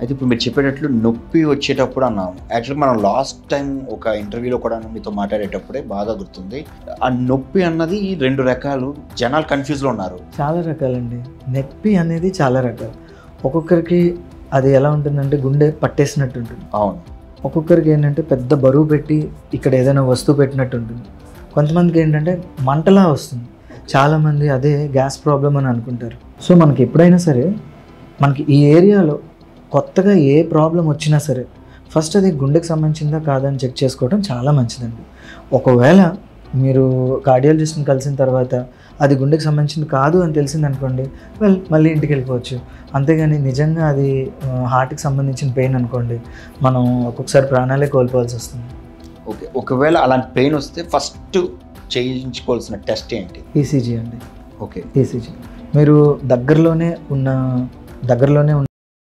అయితే ఇప్పుడు మీరు చెప్పేటట్లు నొప్పి వచ్చేటప్పుడు అన్నాము. యాక్చువల్‌గా మనం లాస్ట్ టైం ఒక ఇంటర్వ్యూలో కూడా మీతో మాట్లాడేటప్పుడే బాగా గుర్తుంది. ఆ నొప్పి అన్నది 2 రకాలు. జనాలు కన్‌ఫ్యూజ్‌లో ఉన్నారు. చాలా రకాలండి. నొప్పి అనేది చాలా రకాలు. ఒక్కొక్కరికి అది ఎలా ఉంటుందంటే గుండె పట్టేసినట్టు ఉంటుంది. అవును. ఒక్కొక్కరికి ఏంటంటే పెద్ద బరువు పెట్టి ఇక్కడ ఏదైనా వస్తువు పెట్టినట్టు ఉంటుంది. కొంతమందికి ఏంటంటే మంటలా వస్తుంది. చాలామంది అదే గ్యాస్ ప్రాబ్లం అని అనుకుంటారు. సో మనకి ఎప్పుడైనా సరే మనకి ఈ ఏరియాలో కొత్తగా ఏ ప్రాబ్లం వచ్చినా సరే ఫస్ట్ అది గుండెకి సంబంధించిందా కాదని చెక్ చేసుకోవడం చాలా మంచిదండి. ఒకవేళ మీరు కార్డియాలజిస్ట్ని కలిసిన తర్వాత అది గుండెకి సంబంధించింది కాదు అని తెలిసిందనుకోండి, మళ్ళీ ఇంటికి వెళ్ళిపోవచ్చు. అంతేగాని నిజంగా అది హార్ట్కి సంబంధించిన పెయిన్ అనుకోండి, మనం ఒక్కొక్కసారి ప్రాణాలే కోల్పోవాల్సి వస్తుంది. ఓకే. ఒకవేళ అలాంటి పెయిన్ వస్తే ఫస్ట్ చేయించుకోవాల్సిన టెస్ట్ ఏంటి? ఈసీజీ అండి. ఓకే. ఈసీజీ మీరు దగ్గరలోనే ఉన్న